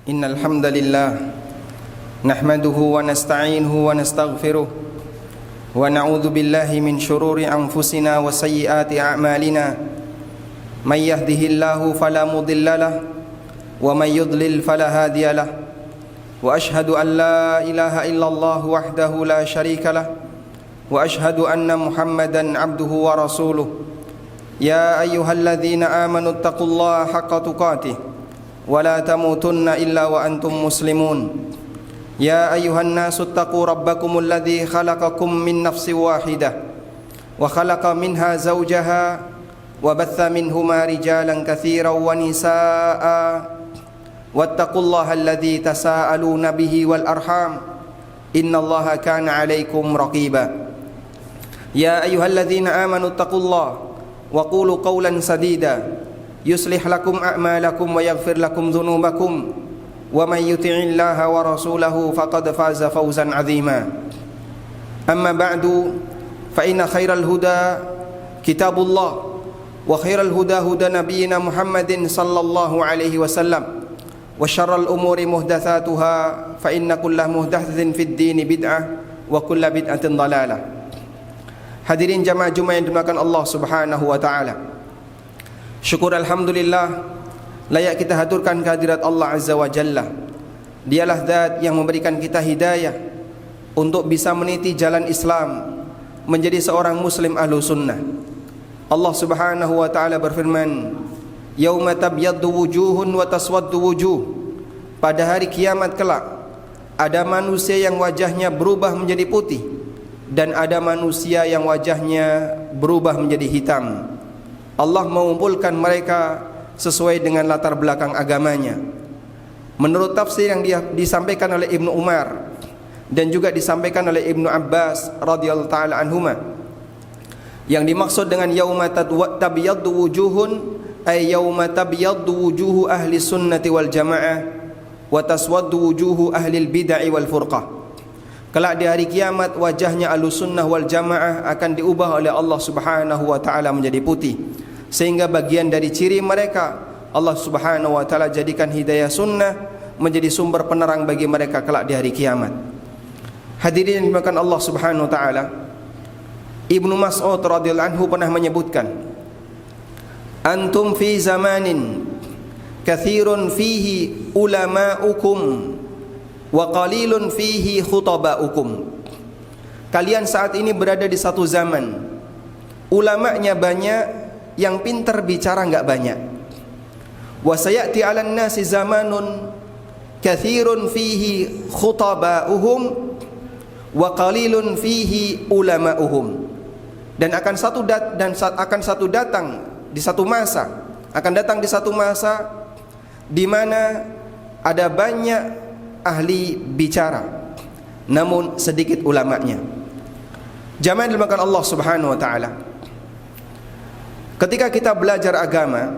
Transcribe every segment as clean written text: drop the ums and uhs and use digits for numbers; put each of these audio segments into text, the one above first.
Innal hamdalillah nahmaduhu wa nasta'inuhu wa nastaghfiruh wa na'udzu billahi min shururi anfusina wa sayyiati a'malina may yahdihillahu fala mudhillalah wa may yudlil fala hadiyalah wa ashhadu an la ilaha illallah wahdahu la syarikalah wa ashhadu anna Muhammadan abduhu wa rasuluh ya ayyuhalladzina amanu taqullaha haqqa tuqatih wa la tamutunna illa wa antum muslimun ya ayyuhan nasu taqu rabbakumul ladzi khalaqakum min nafsin wahidah wa khalaqa minha zawjaha wa batha minhuma rijalan katsiran wa nisaa'a wattaqullaha alladzi tasaaluna bihi wal arham innallaha kana 'alaikum raqiba ya ayyuhalladzina amanu taqullaha wa qulu qawlan sadida yuslih lakum a'malakum wa yaghfir lakum dhunubakum wa may yuti'illaha wa rasulahu faqad faza fawzan 'azima amma ba'du fa inna khairal huda kitabullah wa khairal huda huda nabiyyina Muhammadin sallallahu alaihi wasallam wa syarral umuri muhdatsatuha fa inna kulla muhdatsatin fid dini bid'ah wa kulla bid'atin dhalalah. Hadirin jamaah Jumat yang dimuliakan Allah Subhanahu wa taala. Syukur alhamdulillah layak kita haturkan kehadirat Allah Azza wa Jalla. Dialah zat yang memberikan kita hidayah untuk bisa meniti jalan Islam, menjadi seorang muslim ahlu sunnah. Allah Subhanahu wa taala berfirman, yauma tabyaddu wujuhun wa taswaddu wujuh. Pada hari kiamat kelak ada manusia yang wajahnya berubah menjadi putih dan ada manusia yang wajahnya berubah menjadi hitam. Allah mengumpulkan mereka sesuai dengan latar belakang agamanya. Menurut tafsir yang disampaikan oleh Ibnu Umar dan juga disampaikan oleh Ibnu Abbas radhiyallahu taala anhuma, yang dimaksud dengan yauma tabyaddu wujuhun ay yauma tabyaddu wujuhu ahli sunnati wal jamaah wa taswaddu wujuhu ahli bid'ah wal furqah. Kelak di hari kiamat wajahnya ahlus sunnah wal jamaah akan diubah oleh Allah Subhanahu wa taala menjadi putih, sehingga bagian dari ciri mereka Allah Subhanahu wa taala jadikan hidayah sunnah menjadi sumber penerang bagi mereka kelak di hari kiamat. Hadirin yang dimuliakan Allah Subhanahu wa taala, Ibnu Mas'ud radhiyallahu anhu pernah menyebutkan, antum fi zamanin katsirun fihi ulama'ukum wa qalilun fihi khutaba'ukum. Kalian saat ini berada di satu zaman, ulama'nya banyak, yang pintar bicara enggak banyak. Wa sayati 'alan nasi zamanun katsirun fihi khutaba'uhum wa qalilun fihi ulama'uhum. Dan akan datang di satu masa di mana ada banyak ahli bicara namun sedikit ulamanya. Jamaah dimuliakan Allah Subhanahu wa taala, ketika kita belajar agama,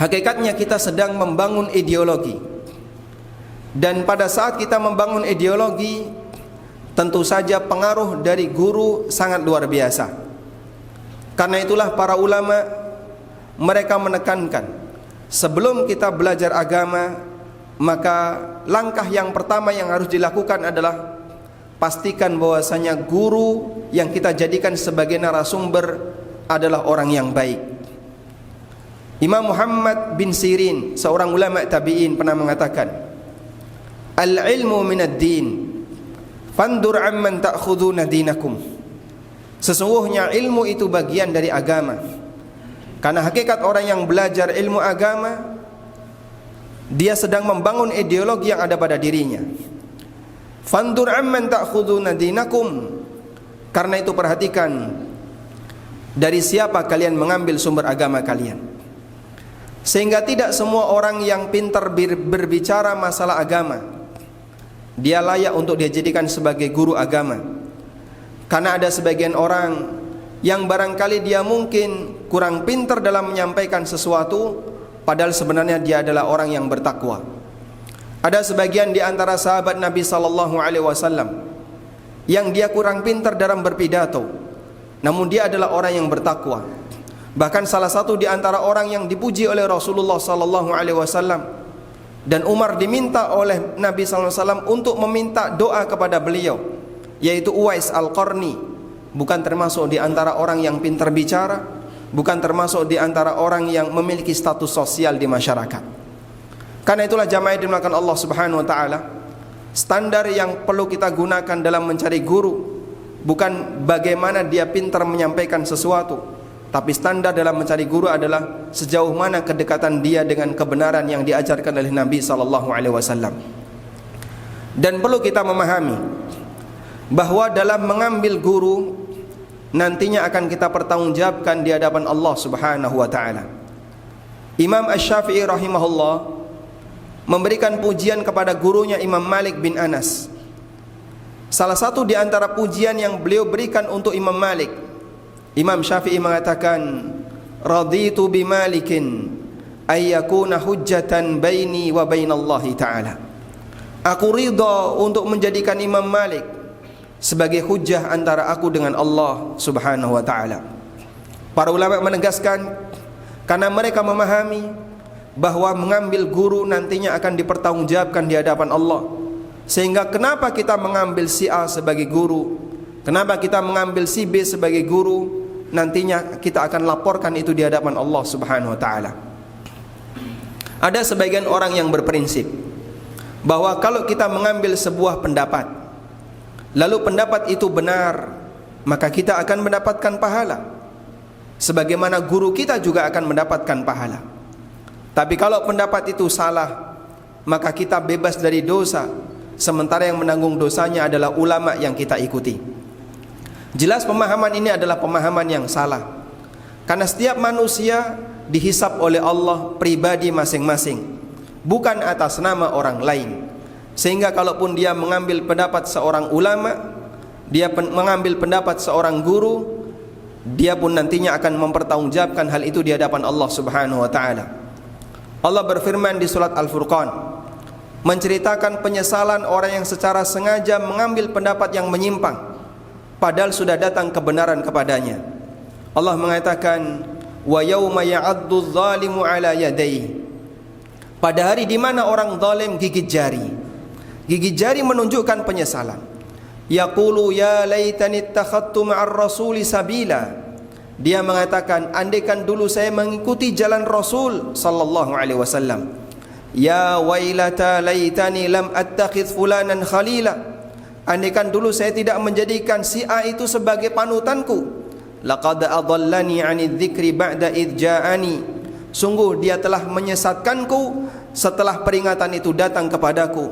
hakikatnya kita sedang membangun ideologi. Dan pada saat kita membangun ideologi, tentu saja pengaruh dari guru sangat luar biasa. Karena itulah para ulama mereka menekankan, sebelum kita belajar agama, maka langkah yang pertama yang harus dilakukan adalah pastikan bahwasanya guru yang kita jadikan sebagai narasumber adalah orang yang baik. Imam Muhammad bin Sirin, seorang ulama tabi'in, pernah mengatakan, al-ilmu minad din fandur amman ta'khuduna dinakum. Sesungguhnya ilmu itu bagian dari agama. Karena hakikat orang yang belajar ilmu agama, dia sedang membangun ideologi yang ada pada dirinya. Fandur amman ta'khuduna dinakum. Karena itu perhatikan dari siapa kalian mengambil sumber agama kalian. Sehingga tidak semua orang yang pintar berbicara masalah agama dia layak untuk dijadikan sebagai guru agama. Karena ada sebagian orang yang barangkali dia mungkin kurang pintar dalam menyampaikan sesuatu, padahal sebenarnya dia adalah orang yang bertakwa. Ada sebagian di antara sahabat Nabi sallallahu alaihi wasallam yang dia kurang pintar dalam berpidato, namun dia adalah orang yang bertakwa. Bahkan salah satu di antara orang yang dipuji oleh Rasulullah sallallahu alaihi wasallam Dan Umar diminta oleh Nabi SAW untuk meminta doa kepada beliau, yaitu Uwais Al-Qarni. Bukan termasuk di antara orang yang pintar bicara, bukan termasuk di antara orang yang memiliki status sosial di masyarakat. Karena itulah jamaah yang dimuliakan Allah Subhanahu wa taala, standar yang perlu kita gunakan dalam mencari guru bukan bagaimana dia pintar menyampaikan sesuatu, tapi standar dalam mencari guru adalah sejauh mana kedekatan dia dengan kebenaran yang diajarkan oleh Nabi SAW. Dan perlu kita memahami bahwa dalam mengambil guru nantinya akan kita pertanggungjawabkan di hadapan Allah Subhanahu wa taala. Imam Asy-Syafi'i rahimahullah memberikan pujian kepada gurunya Imam Malik bin Anas. Salah satu di antara pujian yang beliau berikan untuk Imam Malik, Imam Syafi'i mengatakan, raditu bi Malikin ay yakuna hujjatan baini wa bainallahi ta'ala. Aku ridha untuk menjadikan Imam Malik sebagai hujjah antara aku dengan Allah Subhanahu wa taala. Para ulama menegaskan, karena mereka memahami bahwa mengambil guru nantinya akan dipertanggungjawabkan di hadapan Allah. Sehingga kenapa kita mengambil si A sebagai guru, kenapa kita mengambil si B sebagai guru, nantinya kita akan laporkan itu di hadapan Allah Subhanahu wa taala. Ada sebagian orang yang berprinsip bahwa kalau kita mengambil sebuah pendapat, lalu pendapat itu benar, maka kita akan mendapatkan pahala, sebagaimana guru kita juga akan mendapatkan pahala. Tapi kalau pendapat itu salah, maka kita bebas dari dosa, sementara yang menanggung dosanya adalah ulama yang kita ikuti. Jelas pemahaman ini adalah pemahaman yang salah, karena setiap manusia dihisab oleh Allah pribadi masing-masing, bukan atas nama orang lain. Sehingga kalaupun dia mengambil pendapat seorang ulama, dia mengambil pendapat seorang guru, dia pun nantinya akan mempertanggungjawabkan hal itu di hadapan Allah Subhanahu wa taala. Allah berfirman di surat Al-Furqan, menceritakan penyesalan orang yang secara sengaja mengambil pendapat yang menyimpang padahal sudah datang kebenaran kepadanya. Allah mengatakan, wa yauma ya'addu dzalimu ala yadayhi. Pada hari di mana orang zalim gigit jari. Gigit jari menunjukkan penyesalan. Yaqulu ya laitani ittakhadtu ma'ar rasuli sabila. Dia mengatakan, andaikan dulu saya mengikuti jalan Rasul sallallahu alaihi wasallam. Ya wailata laitani lam attakhidh fulanan khalila. Andaikan dulu saya tidak menjadikan si A itu sebagai panutanku. Laqad adallani 'anidz dzikri ba'da idz ja'ani. Sungguh dia telah menyesatkanku setelah peringatan itu datang kepadaku.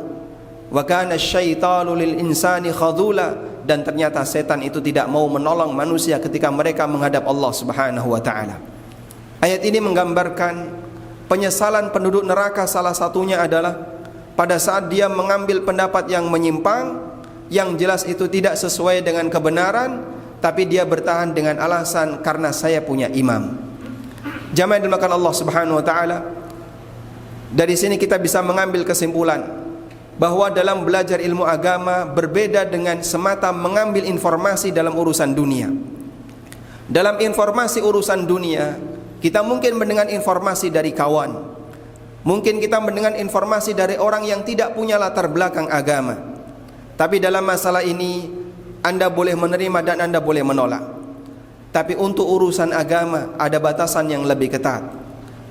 Wa kana asyaitanu lil insani khadhula. Dan ternyata setan itu tidak mau menolong manusia ketika mereka menghadap Allah Subhanahu wa taala. Ayat ini menggambarkan penyesalan penduduk neraka, salah satunya adalah pada saat dia mengambil pendapat yang menyimpang, yang jelas itu tidak sesuai dengan kebenaran, tapi dia bertahan dengan alasan karena saya punya imam. Jamaah yang dimuliakan Allah Subhanahu wa taala, dari sini kita bisa mengambil kesimpulan bahwa dalam belajar ilmu agama berbeda dengan semata mengambil informasi dalam urusan dunia. Dalam informasi urusan dunia, kita mungkin mendengar informasi dari kawan, mungkin kita mendengar informasi dari orang yang tidak punya latar belakang agama. Tapi dalam masalah ini Anda boleh menerima dan Anda boleh menolak. Tapi untuk urusan agama ada batasan yang lebih ketat.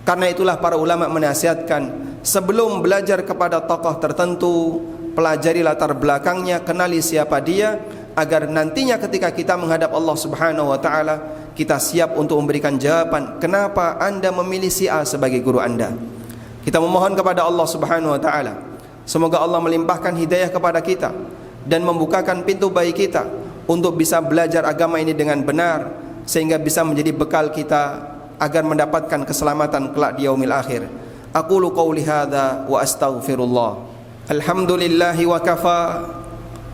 Karena itulah para ulama menasihatkan, sebelum belajar kepada tokoh tertentu, pelajari latar belakangnya, kenali siapa dia, agar nantinya ketika kita menghadap Allah Subhanahu wa taala, kita siap untuk memberikan jawaban kenapa Anda memilih si A sebagai guru Anda. Kita memohon kepada Allah Subhanahu wa taala, semoga Allah melimpahkan hidayah kepada kita dan membukakan pintu bagi kita untuk bisa belajar agama ini dengan benar, sehingga bisa menjadi bekal kita agar mendapatkan keselamatan kelak di yaumil akhir. Aqulu qawli hadza wa astaghfirullah. Alhamdulillahi wa kafa,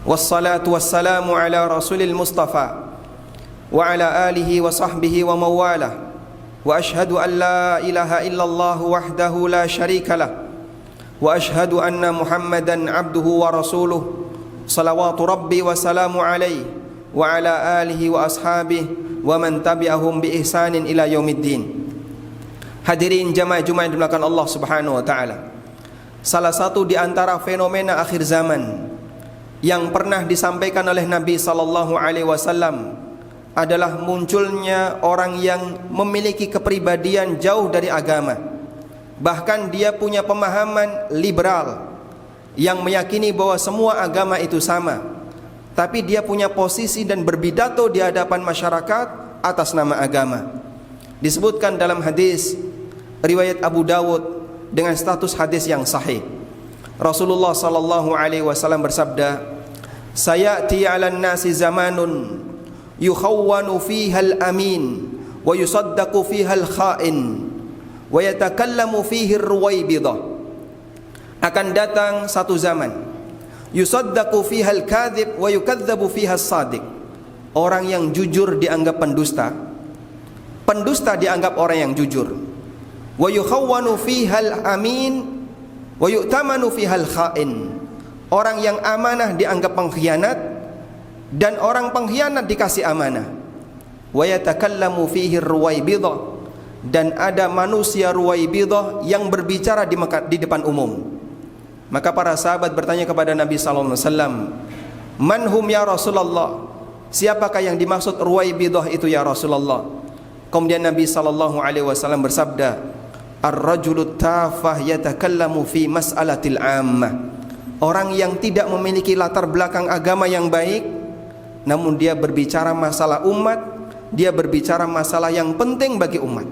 wassalatu wassalamu ala rasulil mustafa wa ala alihi wa sahbihi wa mawalah. Wa ashhadu an la ilaha illallah wahdahu la syarika lah. Wa ashhadu anna Muhammadan abduhu wa rasuluh. Salawatu rabbi wa salamu alaihi wa ala alihi wa ashabihi wa man tabi'ahum bi ihsanin ila yaumiddin. Hadirin jamaah Jumat yang dimuliakan Allah Subhanahu wa taala. salah satu di antara fenomena akhir zaman yang pernah disampaikan oleh Nabi sallallahu alaihi wasallam adalah munculnya orang yang memiliki kepribadian jauh dari agama. Bahkan dia punya pemahaman liberal yang meyakini bahwa semua agama itu sama, tapi dia punya posisi dan berpidato di hadapan masyarakat atas nama agama. Disebutkan dalam hadis riwayat Abu Dawud dengan status hadis yang sahih. Rasulullah sallallahu alaihi wasallam bersabda, "Sayati 'alan nasi zamanun yukhawwanu fiha al-amin wa yusaddaqu fiha al-kha'in wa yatakallamu fihi ar-ruwaybidah." Akan datang satu zaman yusaddaqu fiha al-kadhib wa yukadzdzabu fiha as-sadiq. Orang yang jujur dianggap pendusta, pendusta dianggap orang yang jujur. Wa yukhawwanu fiha al-amin wa yu'tamanu fiha al-kha'in. Orang yang amanah dianggap pengkhianat dan orang pengkhianat dikasih amanah. Wa yatakallamu fihi ar-ruwaybidah, dan ada manusia ruwaybidah yang berbicara di depan umum. Maka para sahabat bertanya kepada Nabi sallallahu alaihi wasallam, "Man hum ya Rasulullah?" Siapakah yang dimaksud ruwaybidah itu ya Rasulullah? Kemudian Nabi sallallahu alaihi wasallam bersabda, "Ar-rajulut tafah yatakallamu fi mas'alatil 'ammah." Orang yang tidak memiliki latar belakang agama yang baik, namun dia berbicara masalah umat, dia berbicara masalah yang penting bagi umat.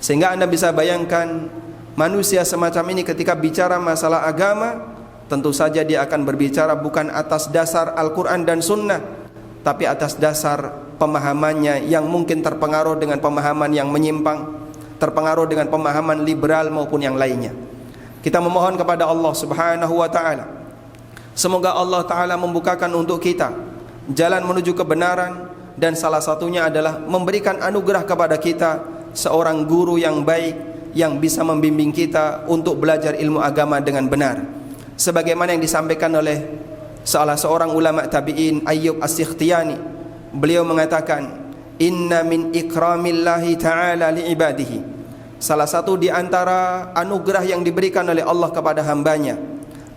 Sehingga Anda bisa bayangkan manusia semacam ini ketika bicara masalah agama, tentu saja dia akan berbicara bukan atas dasar Al-Quran dan Sunnah, tapi atas dasar pemahamannya yang mungkin terpengaruh dengan pemahaman yang menyimpang, terpengaruh dengan pemahaman liberal maupun yang lainnya. Kita memohon kepada Allah Subhanahu wa taala, semoga Allah taala membukakan untuk kita jalan menuju kebenaran, dan salah satunya adalah memberikan anugerah kepada kita seorang guru yang baik yang bisa membimbing kita untuk belajar ilmu agama dengan benar. Sebagaimana yang disampaikan oleh salah seorang ulama tabi'in, Ayyub As-Sikhtiyani, beliau mengatakan, "Inna min ikramillahi ta'ala li'ibadihi." Salah satu di antara anugerah yang diberikan oleh Allah kepada hambanya,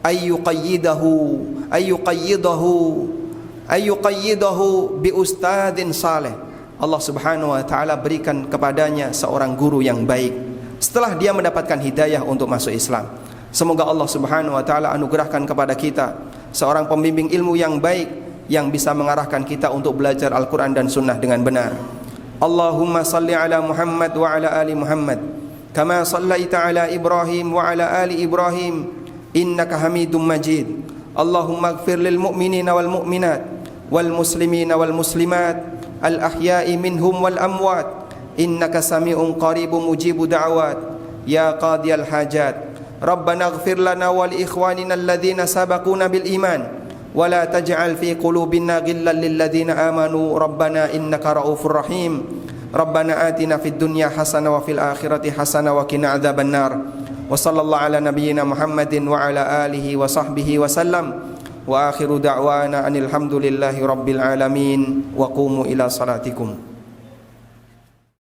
ayyuqayyidahu bi ustadin saleh. Allah Subhanahu wa taala berikan kepadanya seorang guru yang baik setelah dia mendapatkan hidayah untuk masuk Islam. Semoga Allah Subhanahu wa taala anugerahkan kepada kita seorang pembimbing ilmu yang baik yang bisa mengarahkan kita untuk belajar Al-Quran dan Sunnah dengan benar. Allahumma salli ala Muhammad wa ala ali Muhammad kama sallaita ala Ibrahim wa ala ali Ibrahim innaka Hamidum Majid. Allahumma ighfir lil mu'minina wal mu'minat wal muslimina wal muslimat al ahya'i minhum wal amwat innaka sami'un qaribun mujibu da'awat ya qadiyal hajat. Rabbana ighfir lana wal ikhwanina alladhina sabaquna bil iman ولا تجعل في قلوبنا غلا للذين آمنوا ربنا إنك رؤوف رحيم ربنا آتنا في الدنيا حسنة وفي الآخرة حسنة وقنا عذاب النار وصلى الله على نبينا محمد وعلى آله وصحبه وسلم وآخر دعوانا أن الحمد لله رب العالمين وقوموا إلى صلاتكم.